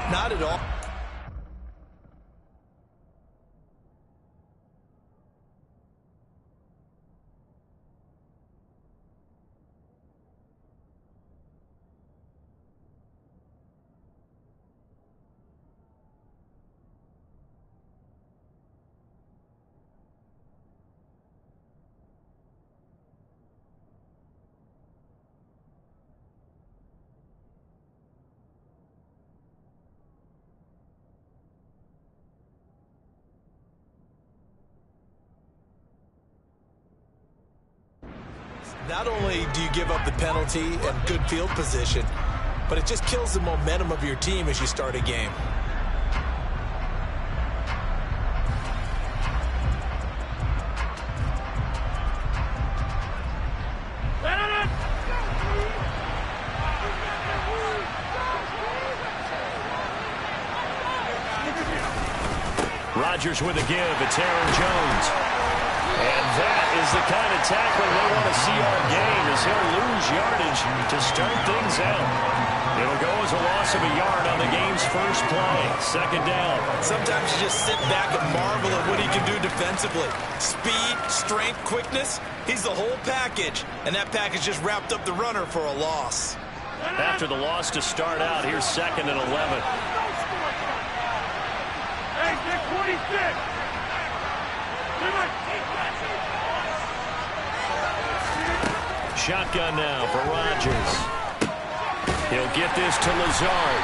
Not at all. Not only do you give up the penalty and good field position, but it just kills the momentum of your team as you start a game. Rodgers with a give. It's Aaron Jones. And that is the kind of tackling they want to see all game, as he'll lose yardage to start things out. It'll go as a loss of a yard on the game's first play. Second down. Sometimes you just sit back and marvel at what he can do defensively. Speed, strength, quickness. He's the whole package. And that package just wrapped up the runner for a loss. After the loss to start out, here's 2nd and 11. Hey, 26. Shotgun now for Rodgers. He'll get this to Lazard.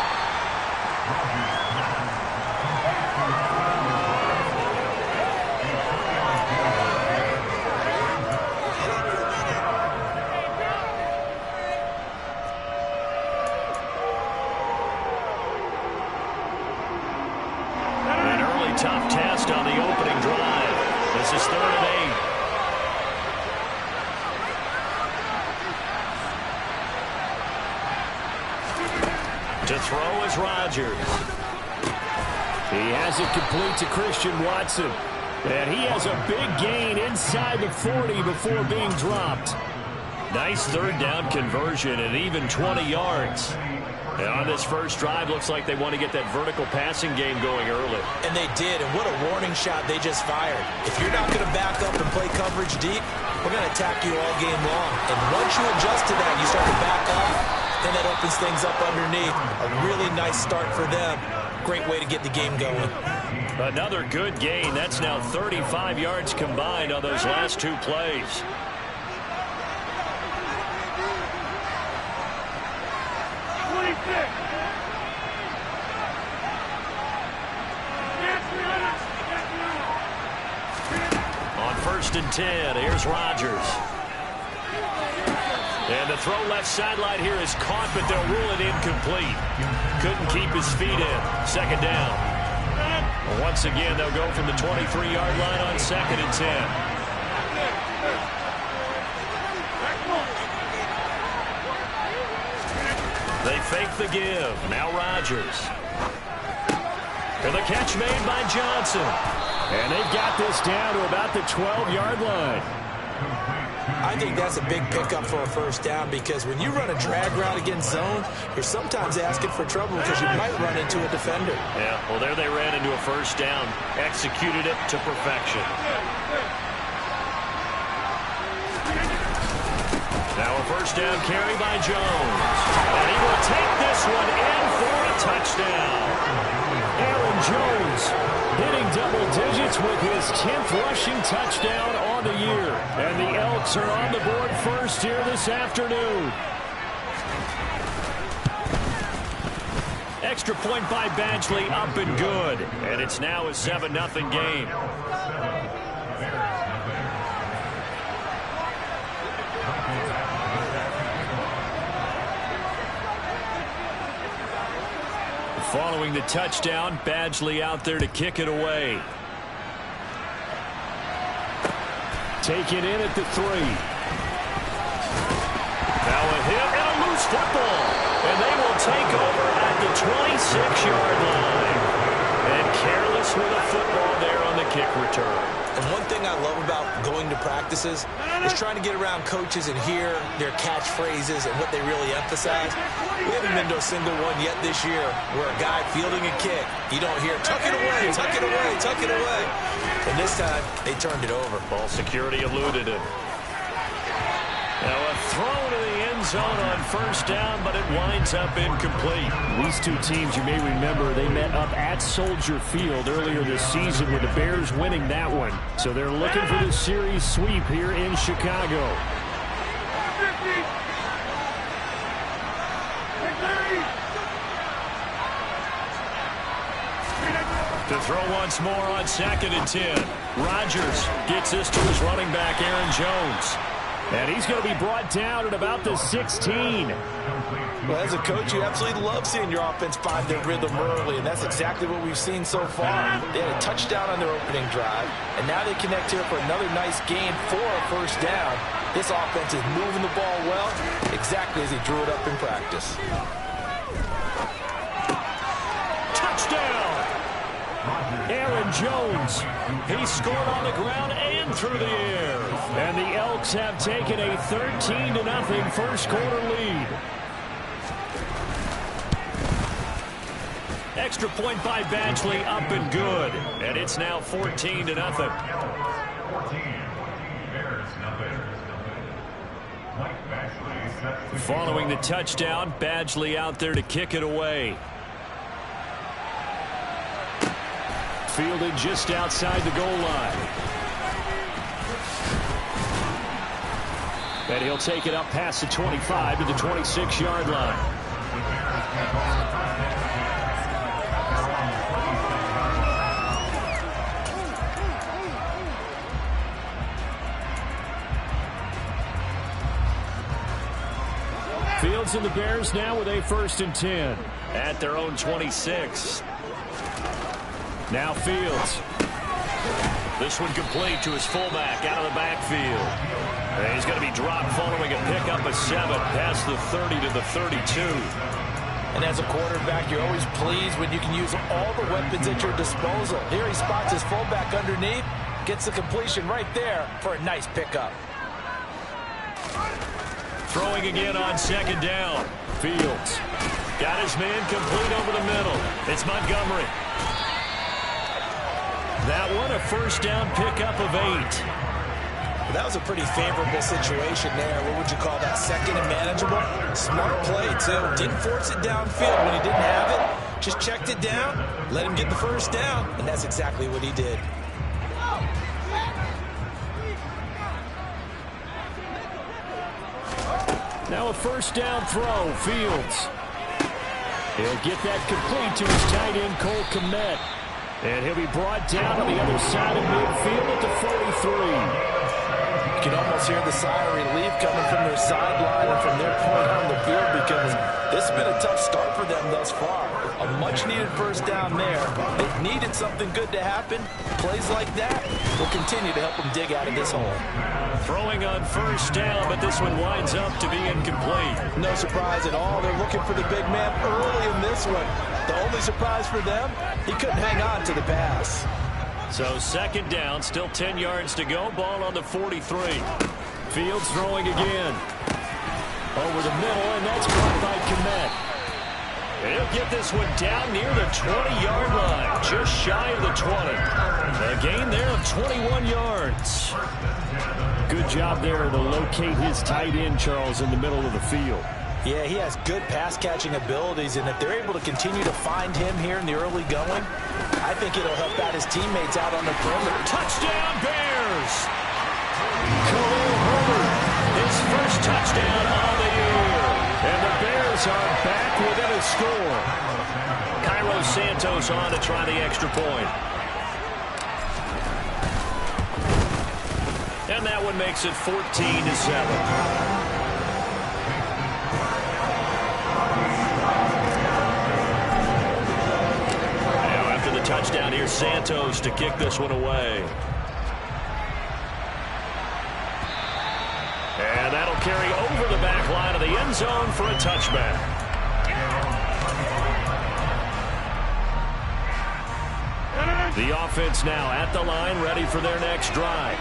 An early tough test on the opening drive. This is 3rd and 8. To throw is Rodgers. He has it complete to Christian Watson. And he has a big gain inside the 40 before being dropped. Nice 3rd down conversion and even 20 yards. And on this first drive, looks like they want to get that vertical passing game going early. And they did, and what a warning shot they just fired. If you're not going to back up and play coverage deep, we're going to attack you all game long. And once you adjust to that, you start to back off. Then that opens things up underneath. A really nice start for them. Great way to get the game going. Another good gain. That's now 35 yards combined on those last 2 plays. On 1st and 10, here's Rodgers. And the throw left sideline here is caught, but they'll rule it incomplete. Couldn't keep his feet in. 2nd down. Once again, they'll go from the 23-yard line on 2nd and 10. They fake the give. Now Rodgers. And the catch made by Johnson. And they've got this down to about the 12-yard line. I think that's a big pickup for a 1st down, because when you run a drag route against zone, you're sometimes asking for trouble because you might run into a defender. Yeah, well, there they ran into a 1st down. Executed it to perfection. Now a 1st down carry by Jones. And he will take this one in for a touchdown. Aaron Jones hitting double digits with his 10th rushing touchdown on the year. And the Elks are on the board first here this afternoon. Extra point by Badgley, up and good. And it's now a 7-0 game. Following the touchdown, Badgley out there to kick it away. Taken in at the 3. Now a hit and a loose football. And they will take over at the 26-yard line. And careless with a football there on the kick return. And And one thing I love about going to practices is trying to get around coaches and hear their catchphrases and what they really emphasize. We haven't been to a single one yet this year where a guy fielding a kick, you don't hear, tuck it away, tuck it away, tuck it away. And this time, they turned it over. Ball security eluded him. Now a throw to the end zone on first down, but it winds up incomplete. These two teams, you may remember, they met up at Soldier Field earlier this season with the Bears winning that one. So they're looking for the series sweep here in Chicago. To throw once more on 2nd and 10. Rodgers gets this to his running back, Aaron Jones. And he's going to be brought down at about the 16. Well, as a coach, you absolutely love seeing your offense find their rhythm early, and that's exactly what we've seen so far. They had a touchdown on their opening drive, and now they connect here for another nice gain for a first down. This offense is moving the ball well, exactly as he drew it up in practice. Touchdown! Aaron Jones. He scored on the ground and through the air. And the Elks have taken a 13-0 first quarter lead. Extra point by Badgley, up and good. And it's now 14-0. Following the touchdown, Badgley out there to kick it away. Fielded just outside the goal line. And he'll take it up past the 25 to the 26-yard line. Fields and the Bears now with a 1st and 10. At their own 26. Now Fields. This one complete to his fullback out of the backfield. And he's going to be dropped following a pickup of 7 past the 30 to the 32. And as a quarterback, you're always pleased when you can use all the weapons at your disposal. Here he spots his fullback underneath, gets the completion right there for a nice pickup. Throwing again on 2nd down. Fields. Got his man complete over the middle. It's Montgomery. That one, a first down pickup of 8. Well, that was a pretty favorable situation there. What would you call that? 2nd and manageable? Smart play, too. Didn't force it downfield when he didn't have it. Just checked it down, let him get the first down, and that's exactly what he did. Now a first down throw. Fields. He'll get that complete to his tight end, Cole Kmet. And he'll be brought down on the other side of midfield at the 43. You can almost hear the sigh of relief coming from their sideline and from their point on the field because this has been a tough start for them thus far. A much-needed first down there. They've needed something good to happen. Plays like that will continue to help them dig out of this hole. Throwing on first down, but this one winds up to be incomplete. No surprise at all. They're looking for the big man early in this one. The only surprise for them, he couldn't hang on to the pass. So 2nd down, still 10 yards to go. Ball on the 43. Fields throwing again. Over the middle, and that's caught by Kmet. He'll get this one down near the 20-yard line, just shy of the 20. A gain there of 21 yards. Good job there to locate his tight end, Charles, in the middle of the field. Yeah, he has good pass-catching abilities, and if they're able to continue to find him here in the early going, I think it'll help out his teammates out on the perimeter. Touchdown, Bears! Khalil Herbert, his first touchdown of the year. And the Bears are back within a score. Cairo Santos on to try the extra point. And that one makes it 14-7. Touchdown here, Santos to kick this one away. And that'll carry over the back line of the end zone for a touchback. The offense now at the line, ready for their next drive.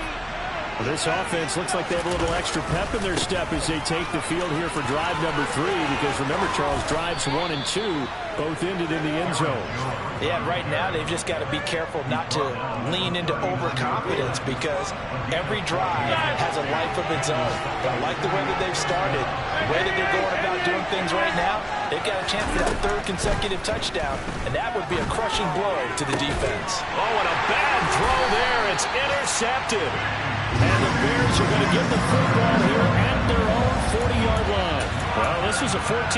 Well, this offense looks like they have a little extra pep in their step as they take the field here for drive number 3, because remember, Charles, drives 1 and 2 both ended in the end zone. Yeah, right now they've just got to be careful not to lean into overconfidence, because every drive has a life of its own. I like the way that they've started, the way that they're going about doing things right now. They've got a chance for that 3rd consecutive touchdown, and that would be a crushing blow to the defense. Oh, and a bad throw there. It's intercepted. And the Bears are going to get the football here at their own 40-yard line. Well, this was a 14-0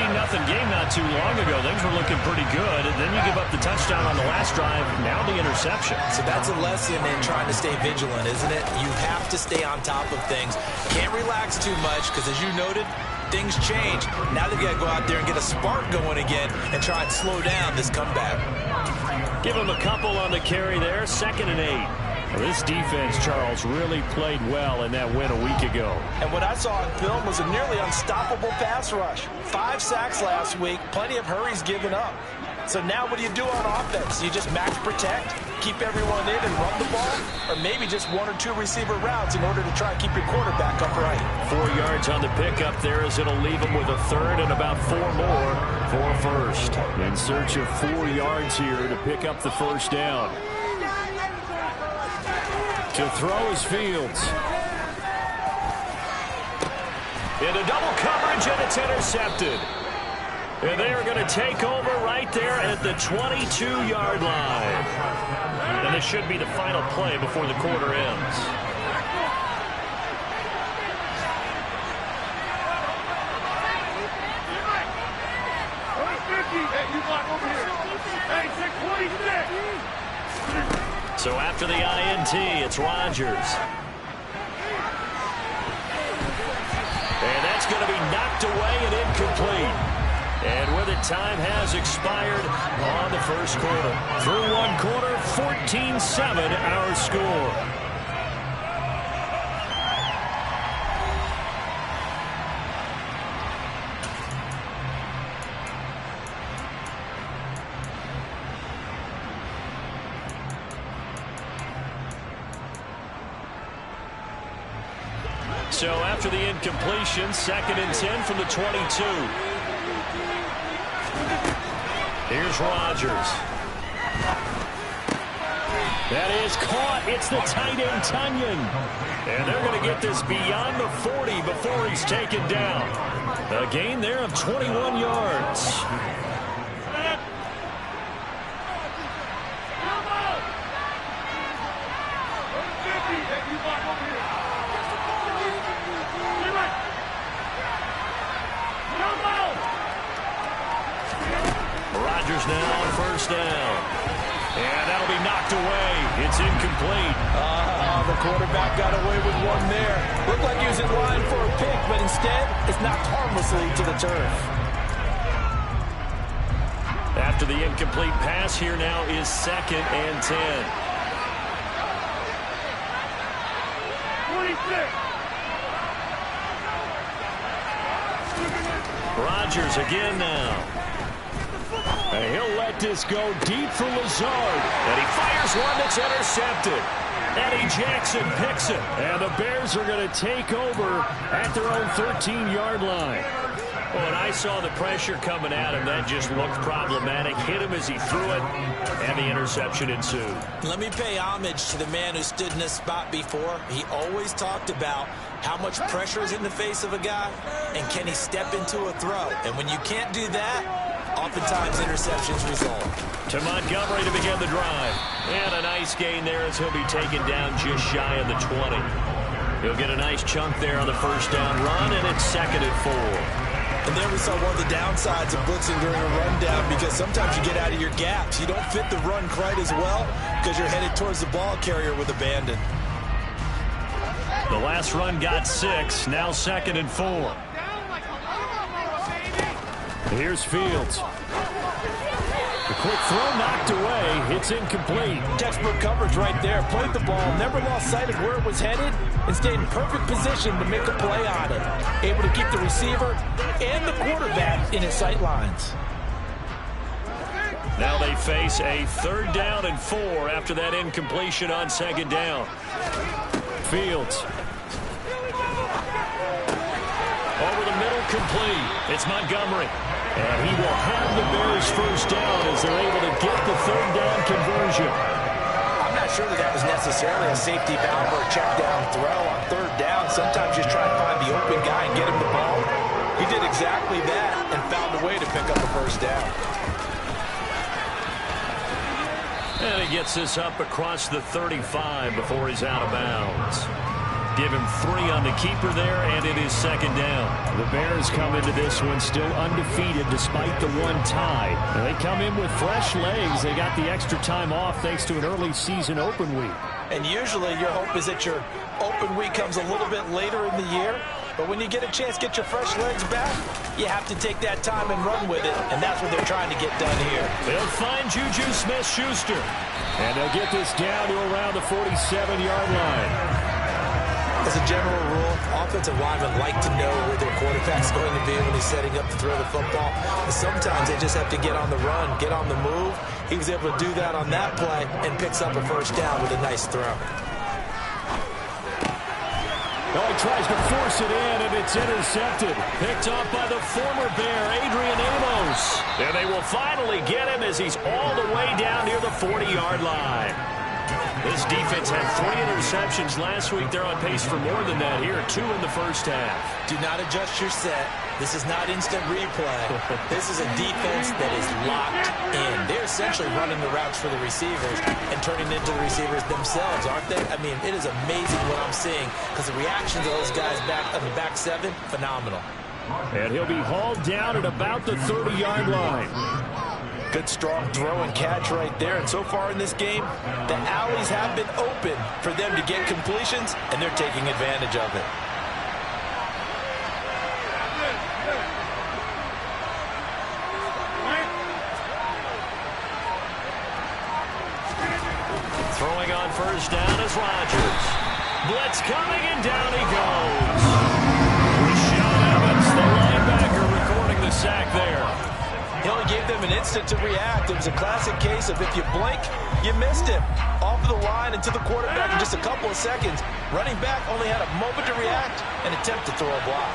game not too long ago. Things were looking pretty good, and then you give up the touchdown on the last drive, now the interception. So that's a lesson in trying to stay vigilant, isn't it? You have to stay on top of things. Can't relax too much, because as you noted, things change. Now they've got to go out there and get a spark going again and try and slow down this comeback. Give them a couple on the carry there, 2nd and 8. This defense, Charles, really played well in that win a week ago. And what I saw on film was a nearly unstoppable pass rush. 5 sacks last week, plenty of hurries given up. So now what do you do on offense? You just max protect, keep everyone in and run the ball, or maybe just 1 or 2 receiver routes in order to try and keep your quarterback upright. 4 yards on the pickup there, as it'll leave him with a 3rd and about 4 more for a 1st. In search of 4 yards here to pick up the 1st down. To throw is Fields. Into double coverage, and it's intercepted. And they are going to take over right there at the 22-yard line. And this should be the final play before the quarter ends. So after the INT, it's Rodgers. And that's going to be knocked away and incomplete. And with it, time has expired on the 1st quarter. Through 1 quarter, 14-7 our score. So after the incompletion, 2nd and 10 from the 22. Here's Rodgers. That is caught. It's the tight end, Tunyon. And they're going to get this beyond the 40 before he's taken down. A gain there of 21 yards. Rodgers now on 1st down. And that'll be knocked away. It's incomplete. The quarterback got away with one there. Looked like he was in line for a pick, but instead, it's knocked harmlessly to the turf. After the incomplete pass, here now is 2nd and 10. 26. Rodgers again now. And he'll let this go deep for Lazard. And he fires one that's intercepted. Eddie Jackson picks it. And the Bears are going to take over at their own 13-yard line. Well, and I saw the pressure coming at him. That just looked problematic. Hit him as he threw it, and the interception ensued. Let me pay homage to the man who stood in this spot before. He always talked about how much pressure is in the face of a guy, and can he step into a throw. And when you can't do that, oftentimes interceptions result. To Montgomery to begin the drive. And a nice gain there as he'll be taken down just shy of the 20. He'll get a nice chunk there on the 1st down run, and it's 2nd and 4. And there we saw one of the downsides of blitzing during a rundown, because sometimes you get out of your gaps. You don't fit the run quite as well because you're headed towards the ball carrier with abandon. The last run got 6. Now 2nd and 4. Here's Fields. The quick throw knocked away. It's incomplete. Textbook coverage right there. Played the ball, never lost sight of where it was headed, and stayed in perfect position to make a play on it. Able to keep the receiver and the quarterback in his sight lines. Now they face a 3rd down and 4 after that incompletion on 2nd down. Fields. Over the middle, complete. It's Montgomery. And he will have the Bears 1st down as they're able to get the 3rd down conversion. I'm not sure that was necessarily a safety valve or a check down throw on 3rd down. Sometimes you just try to find the open guy and get him the ball. He did exactly that and found a way to pick up a 1st down. And he gets this up across the 35 before he's out of bounds. Give him 3 on the keeper there, and it is 2nd down. The Bears come into this one still undefeated despite the 1 tie. And they come in with fresh legs. They got the extra time off thanks to an early season open week. And usually your hope is that your open week comes a little bit later in the year. But when you get a chance to get your fresh legs back, you have to take that time and run with it. And that's what they're trying to get done here. They'll find Juju Smith-Schuster. And they'll get this down to around the 47-yard line. As a general rule, offensive linemen like to know where their quarterback's going to be when he's setting up to throw the football. And sometimes they just have to get on the run, get on the move. He was able to do that on that play and picks up a 1st down with a nice throw. Oh, he tries to force it in, and it's intercepted. Picked off by the former Bear, Adrian Amos. And they will finally get him as he's all the way down near the 40-yard line. This defense had 3 interceptions last week. They're on pace for more than that here. 2 in the 1st half. Do not adjust your set. This is not instant replay. This is a defense that is locked in. They're essentially running the routes for the receivers and turning into the receivers themselves, aren't they? I mean, it is amazing what I'm seeing because the reaction to those guys back on the back 7, phenomenal. And he'll be hauled down at about the 30-yard line. Good strong throw and catch right there. And so far in this game, the alleys have been open for them to get completions, and they're taking advantage of it. Throwing on 1st down is Rodgers. Blitz coming, and down he goes. Rashaan Evans, the linebacker, recording the sack there. He only gave them an instant to react. It was a classic case of if you blink, you missed him. Off of the line and to the quarterback in just a couple of seconds. Running back only had a moment to react and attempt to throw a block.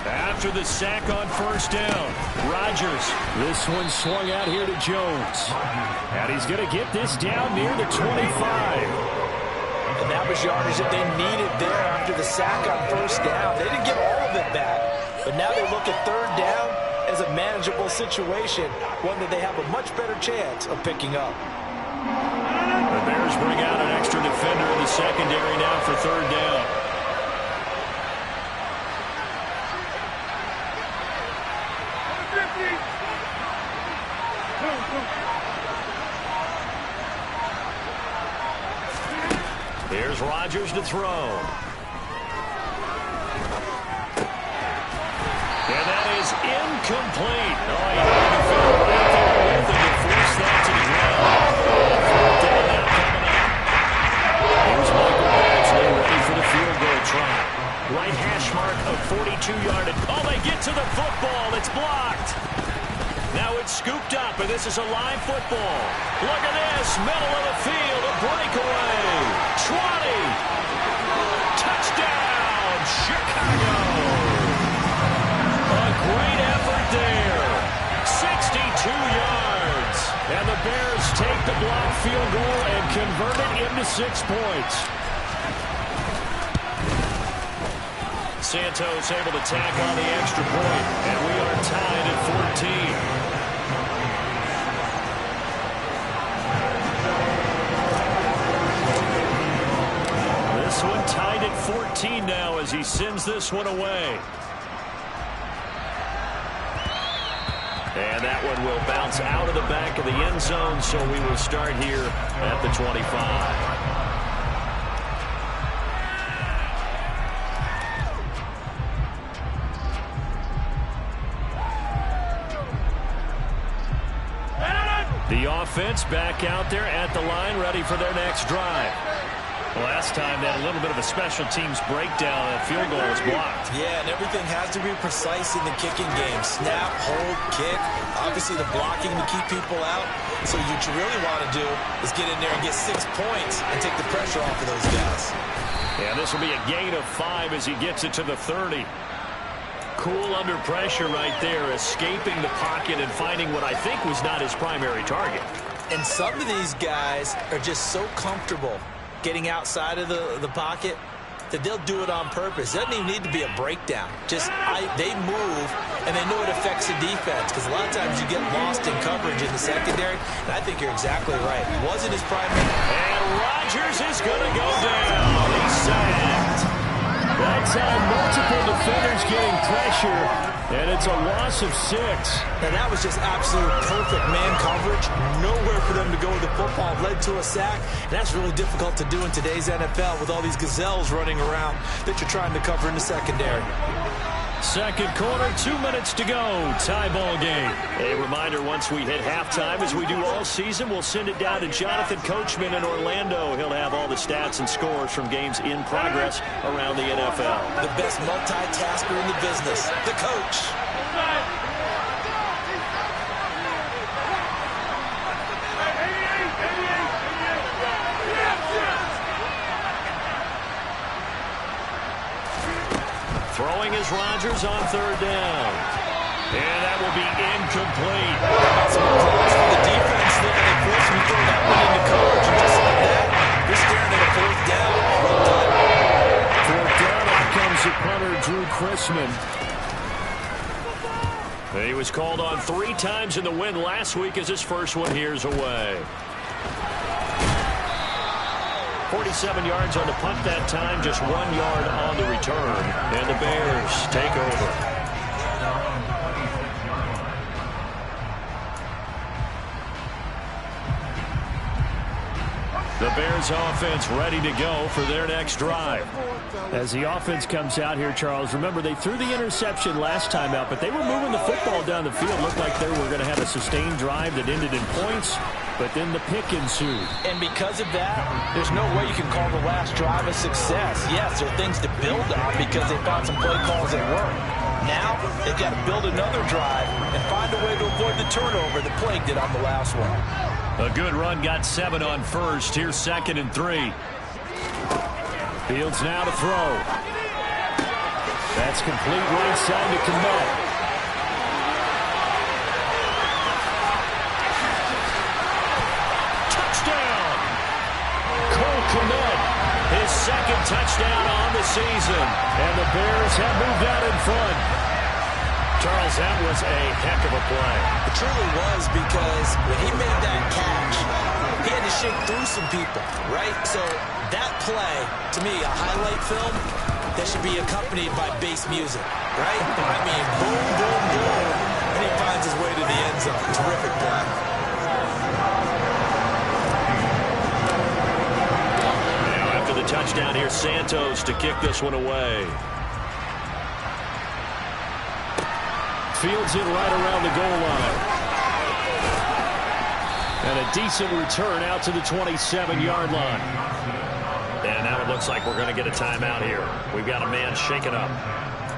After the sack on 1st down, Rodgers. This one swung out here to Jones. And he's going to get this down near the 25. And that was yardage that they needed there after the sack on 1st down. They didn't get all of it back, but now they look at 3rd down as a manageable situation, one that they have a much better chance of picking up. The Bears bring out an extra defender in the secondary now for 3rd down. Here's Rodgers to throw. And that is incomplete. Oh, he had to fill right there with him to force that to the ground. 4th down now coming up. Here's Michael Badgley ready for the field goal try. Right hash mark of 42-yarded. Oh, they get to the football. It's blocked. Now it's scooped up, and this is a live football. Look at this, middle of the field, a breakaway. 20. Touchdown, Chicago. A great effort there. 62 yards. And the Bears take the blocked field goal and convert it into 6 points. Santos able to tack on the extra point, and we are tied at 14. This one tied at 14 now as he sends this one away. And that one will bounce out of the back of the end zone, so we will start here at the 25. The offense back out there at the line, ready for their next drive. Last time, they had a little bit of a special teams breakdown. That field goal was blocked. Yeah, and everything has to be precise in the kicking game. Snap, hold, kick. Obviously, the blocking to keep people out. So what you really want to do is get in there and get 6 points and take the pressure off of those guys. Yeah, this will be a gain of 5 as he gets it to the 30. Cool under pressure right there, escaping the pocket and finding what I think was not his primary target. And some of these guys are just so comfortable getting outside of the pocket that they'll do it on purpose. It doesn't even need to be a breakdown. They move, and they know it affects the defense, because a lot of times you get lost in coverage in the secondary, and I think you're exactly right. It wasn't his primary. And Rodgers is going to go down. He's sacked. That time, multiple defenders getting pressure, and it's a loss of 6. And that was just absolute perfect man coverage. Nowhere for them to go with the football. Led to a sack. And that's really difficult to do in today's NFL with all these gazelles running around that you're trying to cover in the secondary. Second quarter, 2 minutes to go. Tie ball game. A reminder, once we hit halftime, as we do all season, we'll send it down to Jonathan Coachman in Orlando. He'll have all the stats and scores from games in progress around the NFL. The best multitasker in the business, the coach. Throwing is Rodgers on 3rd down. And that will be incomplete. Some applause for the defense. They forced me to throw that one into coverage. And just like that, you're staring at a 4th down. Well done. 4th down, out comes the punter, Drew Chrisman. He was called on 3 times in the win last week as his first one here's away. 47 yards on the punt that time, just 1 yard on the return. And the Bears take over. The Bears offense ready to go for their next drive. As the offense comes out here, Charles, remember they threw the interception last time out, but they were moving the football down the field. Looked like they were going to have a sustained drive that ended in points. But then the pick ensued. And because of that, there's no way you can call the last drive a success. Yes, there are things to build on because they found some play calls that work. Now, they've got to build another drive and find a way to avoid the turnover that Plague did on the last one. A good run, got 7 on first. Here's 2nd and 3. Fields now to throw. That's complete right side to Komet. His 2nd touchdown on the season. And the Bears have moved out in front. Charles, that was a heck of a play. It truly was, because when he made that catch, he had to shake through some people, right? So that play, to me, a highlight film that should be accompanied by bass music, right? I mean, boom, boom, boom. And he finds his way to the end zone. Terrific play. The touchdown here, Santos to kick this one away. Fields it right around the goal line. And a decent return out to the 27-yard line. And now it looks like we're going to get a timeout here. We've got a man shaken up.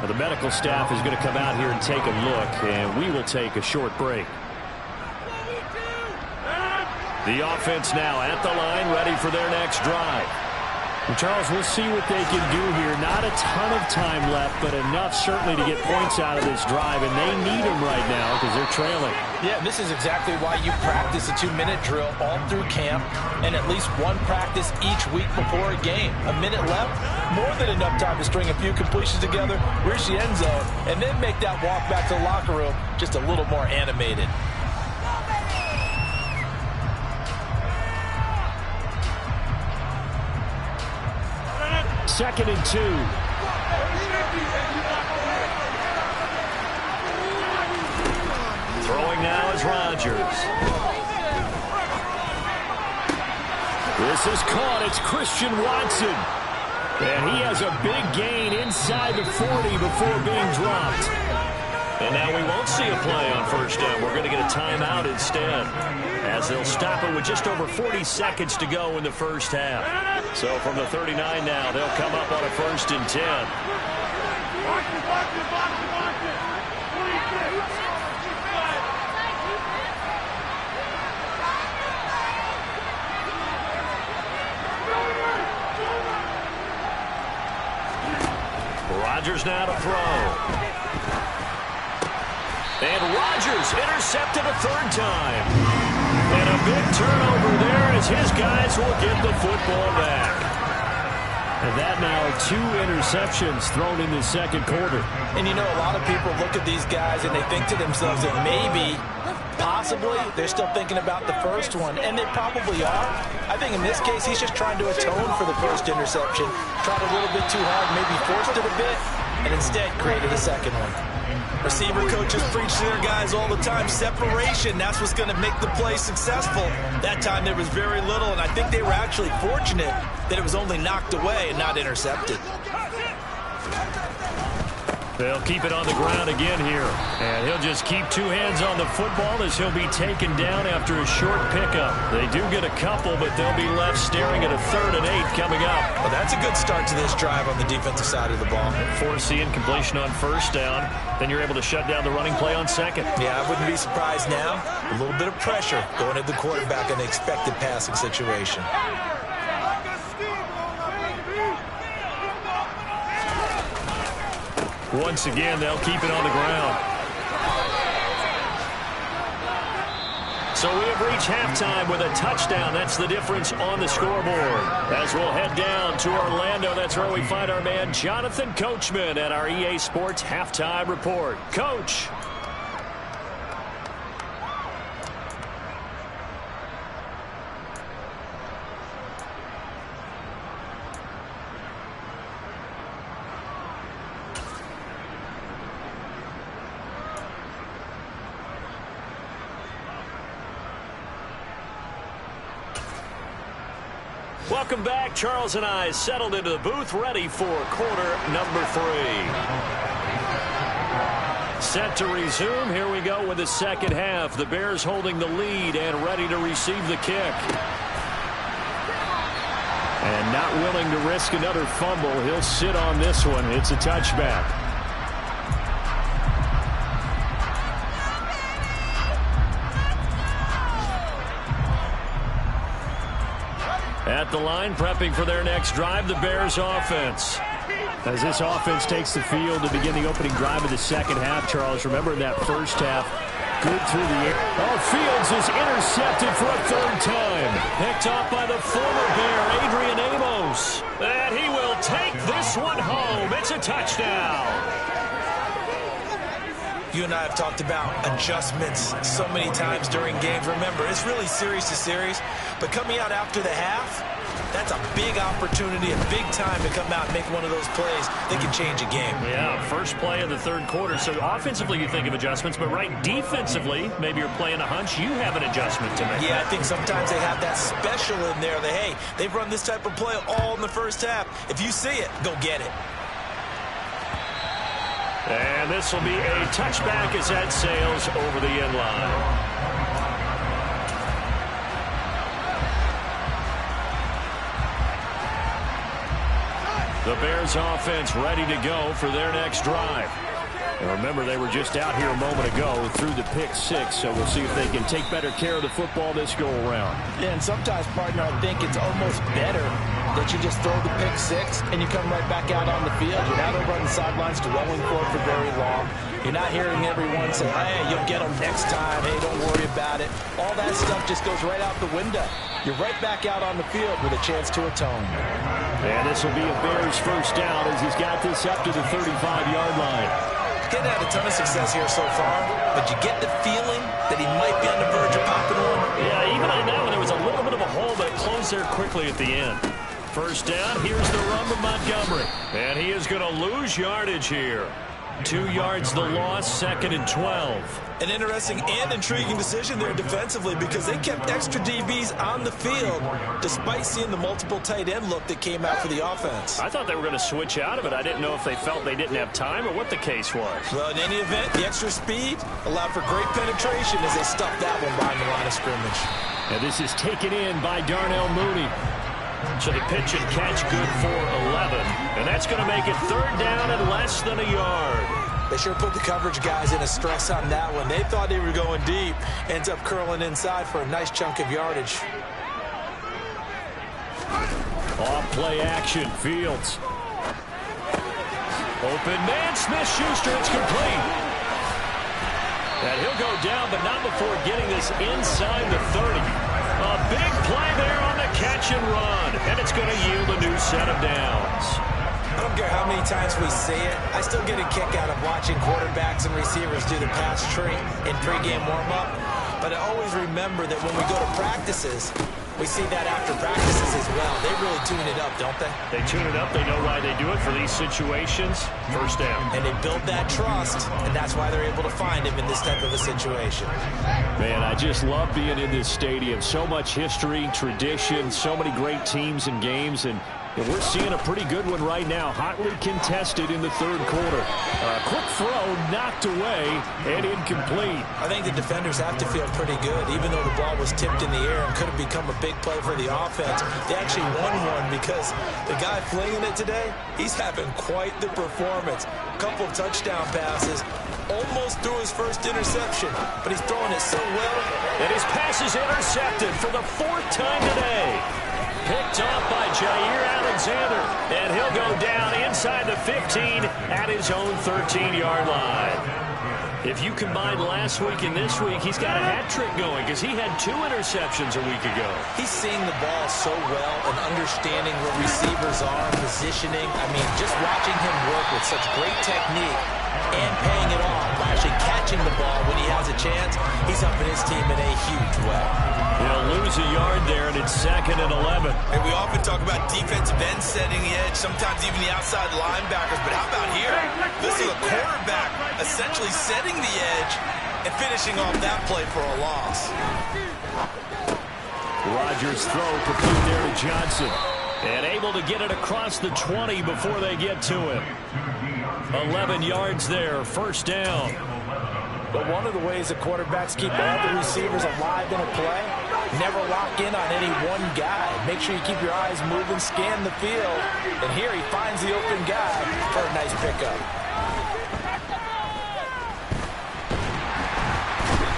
Now the medical staff is going to come out here and take a look, and we will take a short break. The offense now at the line, ready for their next drive. Well, Charles, we'll see what they can do here. Not a ton of time left, but enough certainly to get points out of this drive, and they need them right now because they're trailing. Yeah, and this is exactly why you practice a 2-minute drill all through camp and at least one practice each week before a game. A minute left, more than enough time to string a few completions together, reach the end zone, and then make that walk back to the locker room just a little more animated. 2nd and 2. Throwing now is Rodgers. This is caught. It's Christian Watson. And he has a big gain inside the 40 before being dropped. And now we won't see a play on first down. We're going to get a timeout instead, as they'll stop it with just over 40 seconds to go in the first half. So from the 39 now, they'll come up on a 1st and 10. Watch it, watch it, watch it, watch it. 26. Rodgers now to throw. And Rodgers intercepted a 3rd time. And a big turnover there as his guys will get the football back. And that now 2 interceptions thrown in the 2nd quarter. And you know, a lot of people look at these guys and they think to themselves that maybe, possibly, they're still thinking about the first one. And they probably are. I think in this case, he's just trying to atone for the first interception. Tried a little bit too hard, maybe forced it a bit, and instead created a 2nd one. Receiver coaches preach to their guys all the time. Separation, that's what's going to make the play successful. That time there was very little, and I think they were actually fortunate that it was only knocked away and not intercepted. They'll keep it on the ground again here. And he'll just keep 2 hands on the football as he'll be taken down after a short pickup. They do get a couple, but they'll be left staring at a 3rd and 8 coming up. Well, that's a good start to this drive on the defensive side of the ball. Force the incompletion on 1st down. Then you're able to shut down the running play on 2nd. Yeah, I wouldn't be surprised now. A little bit of pressure going at the quarterback in the expected passing situation. Once again, they'll keep it on the ground. So we have reached halftime with a touchdown. That's the difference on the scoreboard. As we'll head down to Orlando, that's where we find our man Jonathan Coachman at our EA Sports Halftime Report. Coach. Welcome back. Charles and I settled into the booth, ready for quarter number 3. Set to resume. Here we go with the 2nd half. The Bears holding the lead and ready to receive the kick. And not willing to risk another fumble. He'll sit on this one. It's a touchback. At the line, prepping for their next drive, the Bears offense. As this offense takes the field to begin the opening drive of the 2nd half, Charles, remember in that 1st half, good through the air. Oh, Fields is intercepted for a 3rd time. Picked off by the former Bear, Adrian Amos. And he will take this one home. It's a touchdown. You and I have talked about adjustments so many times during games. Remember, it's really series to series, but coming out after the half, that's a big opportunity, a big time to come out and make one of those plays that can change a game. Yeah, first play of the 3rd quarter. So offensively, you think of adjustments, but right defensively, maybe you're playing a hunch. You have an adjustment to make. Yeah, I think sometimes they have that special in there that, hey, they've run this type of play all in the 1st half. If you see it, go get it. And this will be a touchback as that sails over the end line. The Bears offense ready to go for their next drive. And remember, they were just out here a moment ago through the pick 6, so we'll see if they can take better care of the football this go-around. Yeah, and sometimes, partner, I think it's almost better that you just throw the pick 6 and you come right back out on the field. You're not over on the sidelines dwelling for it for very long. You're not hearing everyone say, hey, you'll get them next time. Hey, don't worry about it. All that stuff just goes right out the window. You're right back out on the field with a chance to atone. And this will be a Bears 1st down as he's got this up to the 35-yard line. Getting had a ton of success here so far, but you get the feeling that he might be on the verge of popping one. Yeah, even on that one, there was a little bit of a hole, but it closed there quickly at the end. 1st down, here's the run from Montgomery. And he is going to lose yardage here. 2 yards the loss, 2nd and 12. An interesting and intriguing decision there defensively because they kept extra DBs on the field despite seeing the multiple tight end look that came out for the offense. I thought they were going to switch out of it. I didn't know if they felt they didn't have time or what the case was. Well, in any event, the extra speed allowed for great penetration as they stuffed that one behind the line of scrimmage. And this is taken in by Darnell Mooney. So the pitch and catch good for 11. And that's going to make it 3rd down and less than a yard. They sure put the coverage guys in a stress on that one. They thought they were going deep. Ends up curling inside for a nice chunk of yardage. Off play action, Fields. Open man, Smith-Schuster, it's complete. And he'll go down, but not before getting this inside the 30. A big play there on the catch and run. And it's going to yield a new set of downs. I don't care how many times we see it. I still get a kick out of watching quarterbacks and receivers do the pass tree in pregame warm-up. But I always remember that when we go to practices, we see that after practices as well. They really tune it up, don't they? They tune it up. They know why they do it for these situations. 1st down. And they build that trust, and that's why they're able to find him in this type of a situation. Man, I just love being in this stadium. So much history, tradition, so many great teams and games, and we're seeing a pretty good one right now. Hotly contested in the 3rd quarter. Quick throw knocked away and incomplete. I think the defenders have to feel pretty good. Even though the ball was tipped in the air and could have become a big play for the offense, they actually won one because the guy flinging it today, he's having quite the performance. A couple of touchdown passes, almost threw his first interception, but he's throwing it so well. And his pass is intercepted for the 4th time today. Picked off by Jair Alexander, and he'll go down inside the 15 at his own 13-yard line. If you combine last week and this week, he's got a hat trick going because he had 2 interceptions a week ago. He's seeing the ball so well and understanding where receivers are, positioning. I mean, just watching him work with such great technique and paying it off by actually catching the ball when he has a chance, he's helping his team in a huge way. He'll lose a yard there, and it's 2nd and 11. And we often talk about defensive ends setting the edge, sometimes even the outside linebackers. But how about here? This is a quarterback essentially setting the edge and finishing off that play for a loss. Rodgers' throw complete there to Johnson. And able to get it across the 20 before they get to him. 11 yards there, 1st down. But one of the ways the quarterbacks keep all the receivers alive in a play, never lock in on any one guy. Make sure you keep your eyes moving, scan the field. And here he finds the open guy for a nice pickup.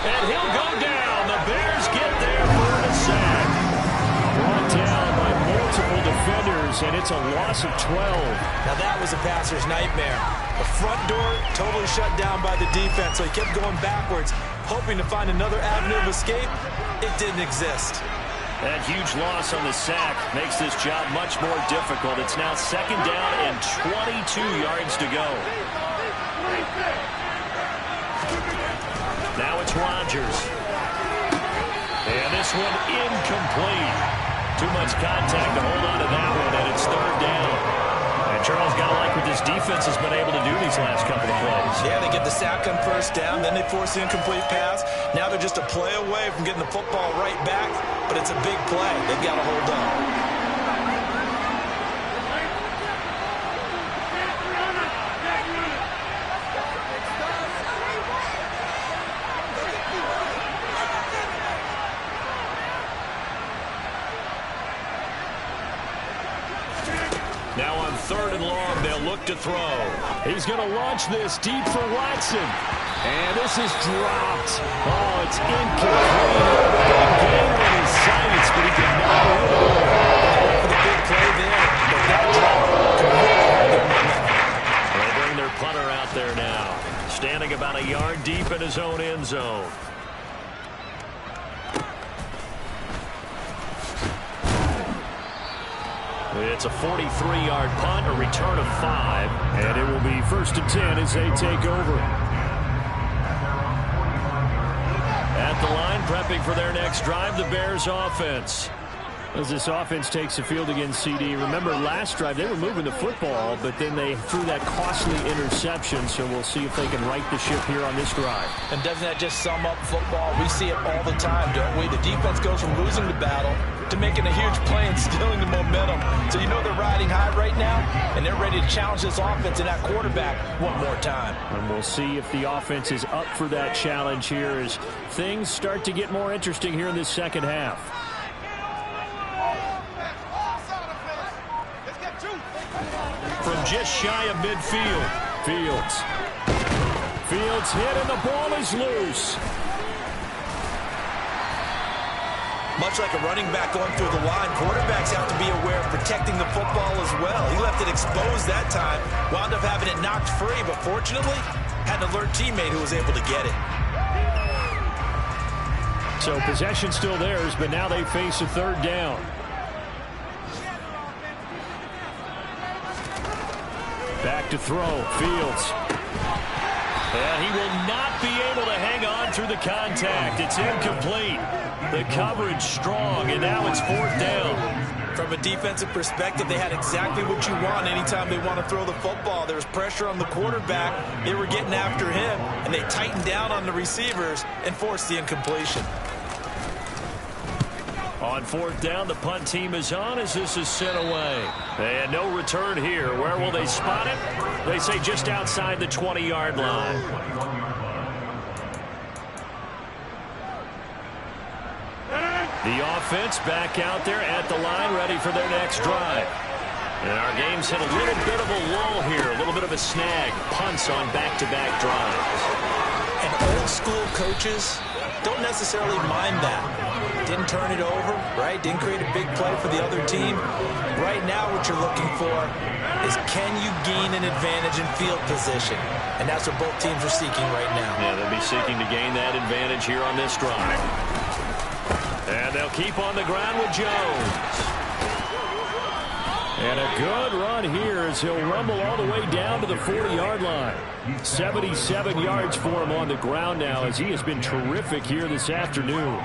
And he'll go down. The Bears get there for a sack. Brought down by multiple defenders, and it's a loss of 12. Now that was a passer's nightmare. The front door totally shut down by the defense, so he kept going backwards, hoping to find another avenue of escape. It didn't exist. That huge loss on the sack makes this job much more difficult. It's now 2nd down and 22 yards to go. Now it's Rodgers. And this one incomplete. Too much contact to hold on to that one, and it's 3rd down. And Charles, got to like what this defense has been able to do these last couple of plays. Yeah, they get the sack on 1st down, then they force the incomplete pass. Now they're just a play away from getting the football right back, but it's a big play. They've got to hold on. Now on 3rd and long, they'll look to throw. He's going to launch this deep for Watson. And this is dropped. Oh, it's incomplete. Big gain on his sights, but he can not move it over. For the big play there, but that drop can really hurt their momentum. They bring their punter out there now, standing about a yard deep in his own end zone. It's a 43-yard punt, a return of 5, and it will be 1st and 10 as they take over. At the line, prepping for their next drive, the Bears offense. As this offense takes the field against CD, remember last drive they were moving the football, but then they threw that costly interception, so we'll see if they can right the ship here on this drive. And doesn't that just sum up football? We see it all the time, don't we? The defense goes from losing the battle to making a huge play and stealing the momentum. So you know they're riding high right now, and they're ready to challenge this offense and that quarterback one more time. And we'll see if the offense is up for that challenge here as things start to get more interesting here in this second half. From just shy of midfield. Fields hit and the ball is loose. Much like a running back going through the line, quarterbacks have to be aware of protecting the football as well. He left it exposed that time, wound up having it knocked free, but fortunately had an alert teammate who was able to get it. So possession still theirs, but now they face a third down. Back to throw, Fields. And he will not be able to hang on through the contact. It's incomplete. The coverage strong, and now it's fourth down. From a defensive perspective, they had exactly what you want anytime they want to throw the football. There was pressure on the quarterback. They were getting after him, and they tightened down on the receivers and forced the incompletion. On fourth down, the punt team is on as this is sent away. And no return here. Where will they spot it? They say just outside the 20-yard line. The offense back out there at the line, ready for their next drive. And our game's hit a little bit of a lull here, a little bit of a snag. Punts on back-to-back drives. And old-school coaches don't necessarily mind that. Didn't turn it over, right? Didn't create a big play for the other team. Right now what you're looking for is can you gain an advantage in field position? And that's what both teams are seeking right now. Yeah, they'll be seeking to gain that advantage here on this drive. And they'll keep on the ground with Jones. And a good run here as he'll rumble all the way down to the 40-yard line. 77 yards for him on the ground now as he has been terrific here this afternoon.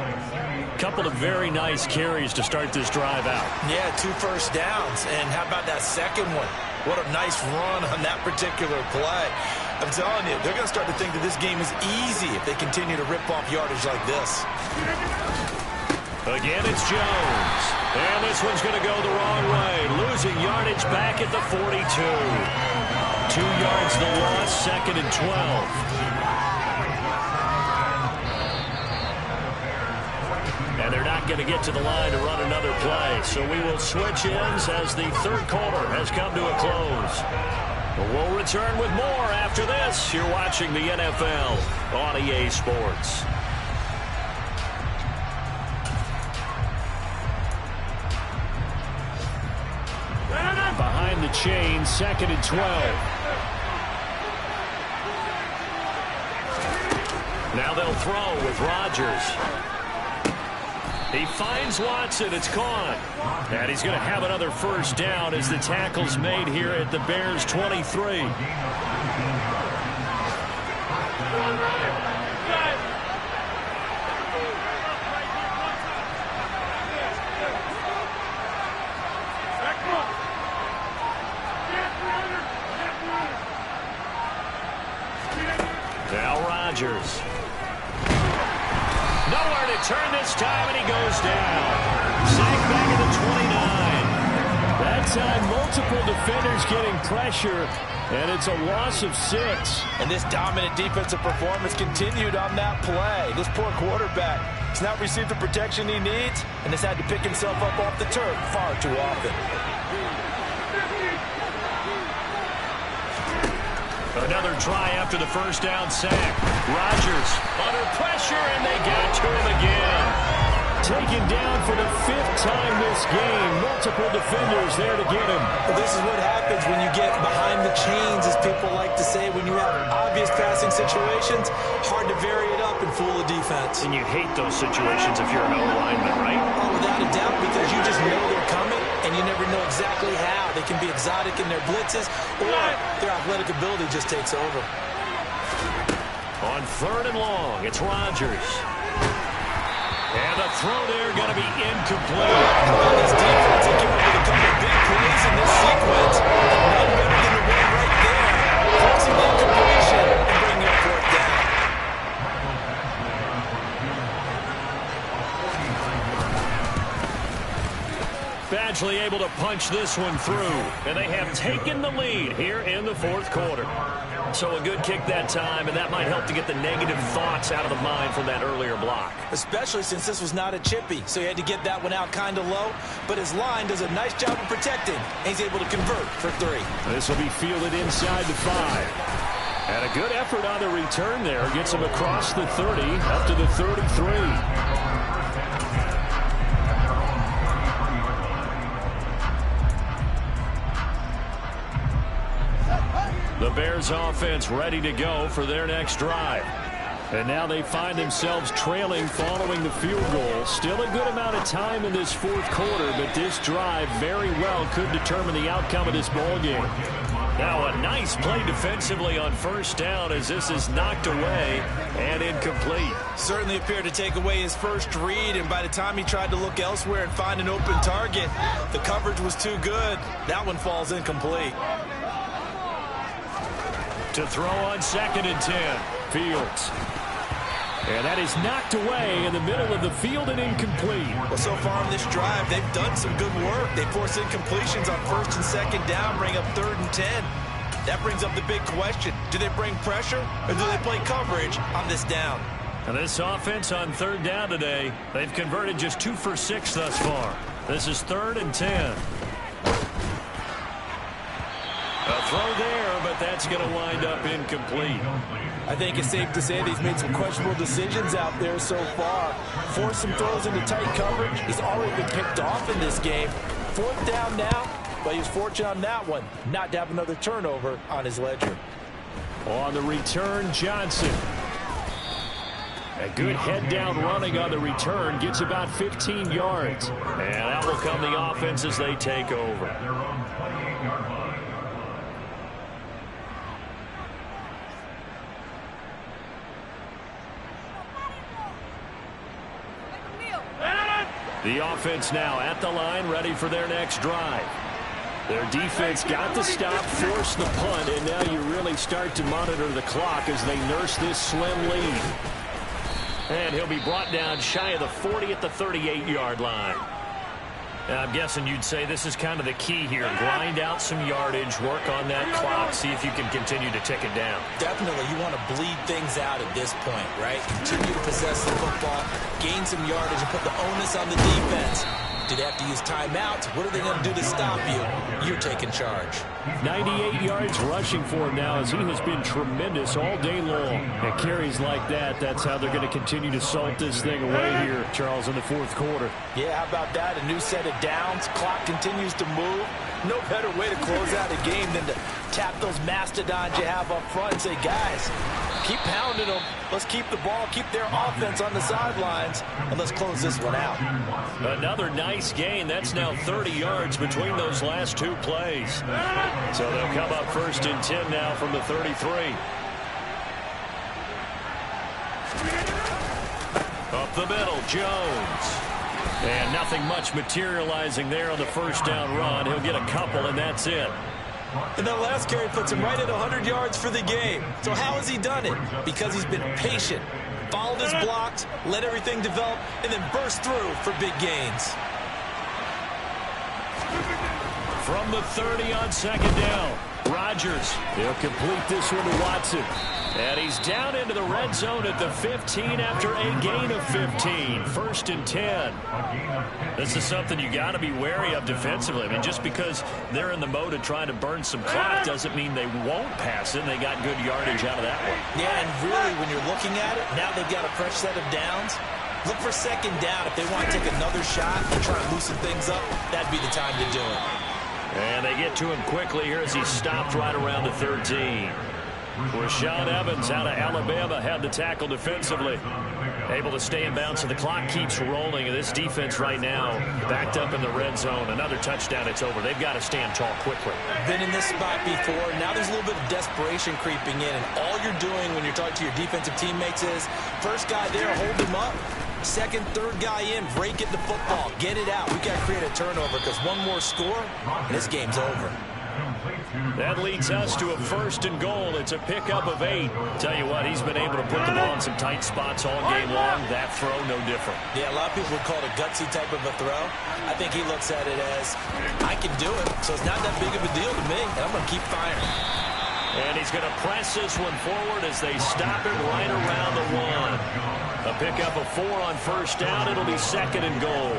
Couple of very nice carries to start this drive out. Yeah, 2 first downs. And how about that second one? What a nice run on that particular play. I'm telling you, they're going to start to think that this game is easy if they continue to rip off yardage like this. Again, it's Jones. And this one's going to go the wrong way. Losing yardage back at the 42. 2 yards the loss, second and 12. And they're not going to get to the line to run another play. So we will switch ends as the third quarter has come to a close. We'll return with more after this. You're watching the NFL on EA Sports. Behind the chain, second and 12. Now they'll throw with Rodgers. He finds Watson. It's gone. And he's going to have another first down as the tackle's made here at the Bears' 23. Now Rodgers. Nowhere to turn this time, and he goes down. Sacked back at the 29. That time, multiple defenders getting pressure, and it's a loss of 6. And this dominant defensive performance continued on that play. This poor quarterback has not received the protection he needs, and has had to pick himself up off the turf far too often. Another try after the first down sack. Rodgers under pressure, and they got to him again. Taken down for the 5th time this game. Multiple defenders there to get him. Well, this is what happens when you get behind the chains, as people like to say. When you have obvious passing situations, hard to vary it up and fool the defense. And you hate those situations if you're an O-lineman, right? Oh, without a doubt, because you just know they're coming, and you never know exactly how. They can be exotic in their blitzes, or their athletic ability just takes over. On third and long, it's Rodgers. And the throw there going to be incomplete. On this defense, he came up with a couple of big plays in this sequence. And none better than the one right there. Forcing the incompletion and bringing up fourth down. Badgley able to punch this one through. And they have taken the lead here in the fourth quarter. So a good kick that time, and that might help to get the negative thoughts out of the mind from that earlier block. Especially since this was not a chippy, so he had to get that one out kind of low. But his line does a nice job of protecting, and he's able to convert for 3. This will be fielded inside the 5. And a good effort on the return there. Gets him across the 30, up to the 33. The Bears offense ready to go for their next drive. And now they find themselves trailing following the field goal. Still a good amount of time in this fourth quarter, but this drive very well could determine the outcome of this ball game. Now a nice play defensively on first down as this is knocked away and incomplete. Certainly appeared to take away his first read, and by the time he tried to look elsewhere and find an open target, the coverage was too good. That one falls incomplete. To throw on 2nd and 10, Fields. And that is knocked away in the middle of the field and incomplete. Well, so far in this drive, they've done some good work. They force incompletions on 1st and 2nd down, bring up 3rd and 10. That brings up the big question. Do they bring pressure, or do they play coverage on this down? And this offense on 3rd down today, they've converted just 2 for 6 thus far. This is 3rd and 10. A throw there, but that's going to wind up incomplete. I think it's safe to say that he's made some questionable decisions out there so far. Forced some throws into tight coverage. He's already been picked off in this game. 4th down now, but he was fortunate on that one not to have another turnover on his ledger. On the return, Johnson. A good head-down running on the return. Gets about 15 yards. And out will come the offense as they take over. The offense now at the line, ready for their next drive. Their defense got the stop, forced the punt, and now you really start to monitor the clock as they nurse this slim lead. And he'll be brought down shy of the 40 at the 38-yard line. Now, I'm guessing you'd say this is kind of the key here. Grind out some yardage, work on that clock, see if you can continue to tick it down. Definitely, you want to bleed things out at this point, right? Continue to possess the football, gain some yardage, and put the onus on the defense. Do they have to use timeouts? What are they going to do to stop you? You're taking charge. 98 yards rushing for him now as he has been tremendous all day long. And carries like that, that's how they're going to continue to salt this thing away here, Charles, in the fourth quarter. Yeah, how about that? A new set of downs. Clock continues to move. No better way to close out a game than to tap those mastodons you have up front and say, guys, keep pounding them. Let's keep the ball, keep their offense on the sidelines, and let's close this one out. Another nice gain. That's now 30 yards between those last 2 plays. So they'll come up 1st and 10 now from the 33. Up the middle, Jones. And nothing much materializing there on the first down run. He'll get a couple, and that's it. And that last carry puts him right at 100 yards for the game. So how has he done it? Because he's been patient, followed his blocks, let everything develop, and then burst through for big gains. From the 30 on 2nd down, Rodgers. He'll complete this one to Watson. And he's down into the red zone at the 15 after a gain of 15. 1st and 10. This is something you got to be wary of defensively. I mean, just because they're in the mode of trying to burn some clock doesn't mean they won't pass it. They got good yardage out of that one. Yeah, and really, when you're looking at it, now they've got a fresh set of downs. Look for 2nd down. If they want to take another shot and try and loosen things up, that'd be the time to do it. And they get to him quickly here as he stopped right around the 13. Rashaan Evans out of Alabama had the tackle defensively. Able to stay in bounds, so the clock keeps rolling. And this defense right now backed up in the red zone. Another touchdown, it's over. They've got to stand tall quickly. Been in this spot before. Now there's a little bit of desperation creeping in. And all you're doing when you're talking to your defensive teammates is, first guy there, hold him up. Second, third guy in, break it the football. Get it out. We got to create a turnover because one more score, and this game's over. That leads us to a 1st and goal. It's a pickup of 8. Tell you what, he's been able to put the ball in some tight spots all game long. That throw, no different. Yeah, a lot of people would call it a gutsy type of a throw. I think he looks at it as, I can do it, so it's not that big of a deal to me, and I'm going to keep firing. And he's going to press this one forward as they stop it right around the 1. A pickup of 4 on 1st down. It'll be 2nd and goal.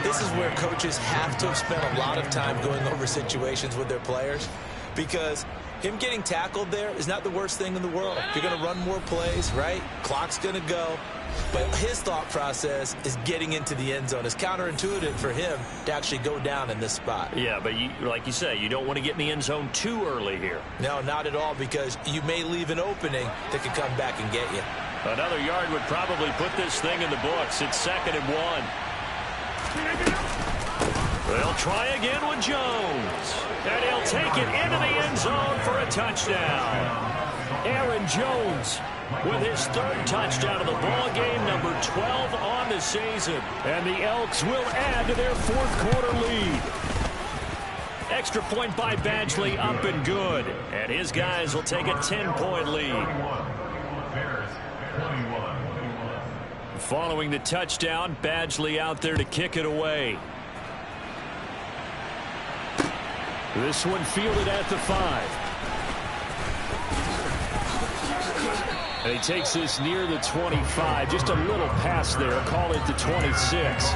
This is where coaches have to have spent a lot of time going over situations with their players, because him getting tackled there is not the worst thing in the world. You're going to run more plays, right? Clock's going to go. But his thought process is getting into the end zone. It's counterintuitive for him to actually go down in this spot. Yeah, but like you say, you don't want to get in the end zone too early here. No, not at all, because you may leave an opening that could come back and get you. Another yard would probably put this thing in the books. It's 2nd and 1. They'll try again with Jones. And he'll take it into the end zone for a touchdown. Aaron Jones with his 3rd touchdown of the ball game, number 12 on the season. And the Elks will add to their 4th quarter lead. Extra point by Badgley, up and good. And his guys will take a 10-point lead. Following the touchdown, Badgley out there to kick it away. This one fielded at the 5. And he takes this near the 25. Just a little pass there. Call it the 26.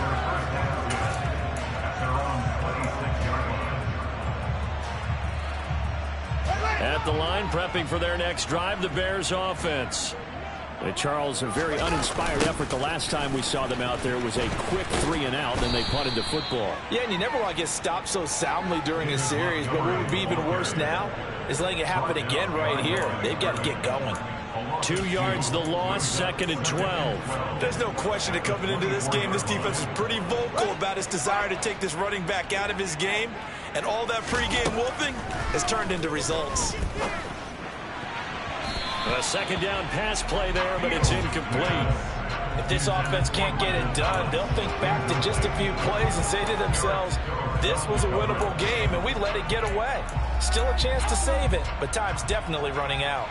At the line, prepping for their next drive, the Bears offense. And Charles, a very uninspired effort the last time we saw them out there was a quick 3-and-out, then they punted the football. Yeah, and you never want to get stopped so soundly during a series, but what would be even worse now is letting it happen again right here. They've got to get going. 2 yards the loss, 2nd and 12. There's no question that coming into this game, this defense is pretty vocal about its desire to take this running back out of his game, and all that pregame whooping has turned into results. A 2nd down pass play there, but it's incomplete. If this offense can't get it done, they'll think back to just a few plays and say to themselves, this was a winnable game, and we let it get away. Still a chance to save it, but time's definitely running out.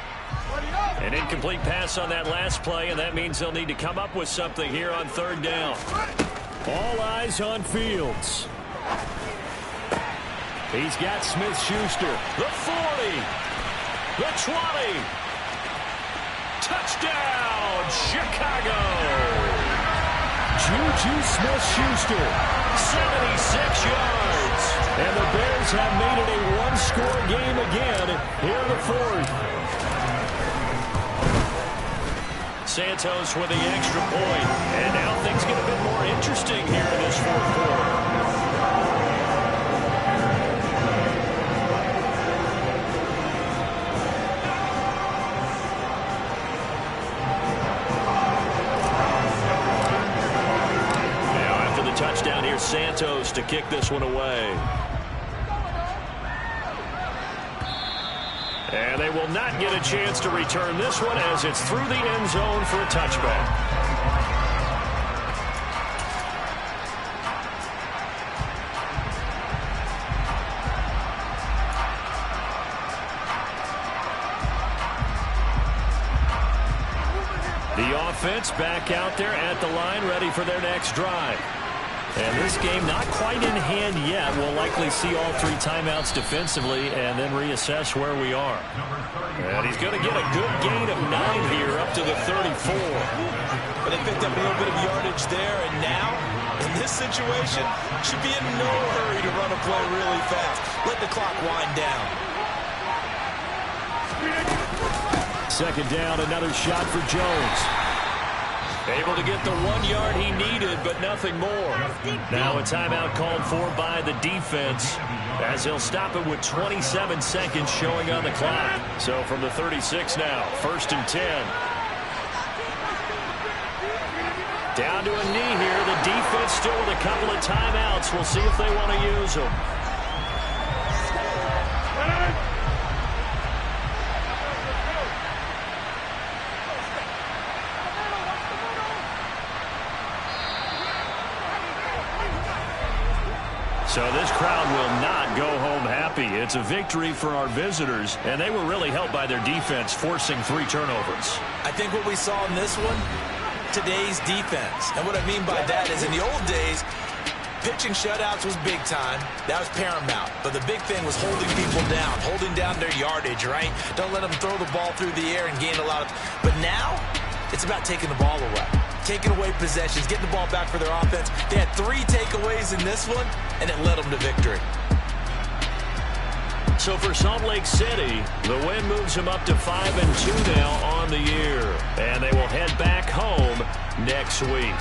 An incomplete pass on that last play, and that means they'll need to come up with something here on 3rd down. All eyes on Fields. He's got Smith-Schuster. The 40. The 20. Touchdown, Chicago. Juju Smith-Schuster, 76 yards. And the Bears have made it a one-score game again here in the 4th. Santos with the extra point. And now things get a bit more interesting here in this 4th quarter. Touchdown here, Santos to kick this one away. And they will not get a chance to return this one as it's through the end zone for a touchback. The offense back out there at the line, ready for their next drive. And this game not quite in hand yet. We'll likely see all 3 timeouts defensively and then reassess where we are. And he's going to get a good gain of 9 here up to the 34. But they picked up a little bit of yardage there, and now, in this situation, should be in no hurry to run a play really fast. Let the clock wind down. 2nd down, another shot for Jones. Able to get the 1 yard he needed, but nothing more. Now a timeout called for by the defense, as he'll stop it with 27 seconds showing on the clock. So from the 36 now, 1st and 10. Down to a knee here. The defense still with a couple of timeouts. We'll see if they want to use them. So this crowd will not go home happy. It's a victory for our visitors, and they were really helped by their defense, forcing 3 turnovers. I think what we saw in this one, today's defense. And what I mean by that is in the old days, pitching shutouts was big time. That was paramount. But the big thing was holding people down, holding down their yardage, right? Don't let them throw the ball through the air and gain a lot of... But now, it's about taking the ball away. Taking away possessions, getting the ball back for their offense. They had 3 takeaways in this one, and it led them to victory. So for Salt Lake City, the win moves them up to 5-2 now on the year. And they will head back home next week.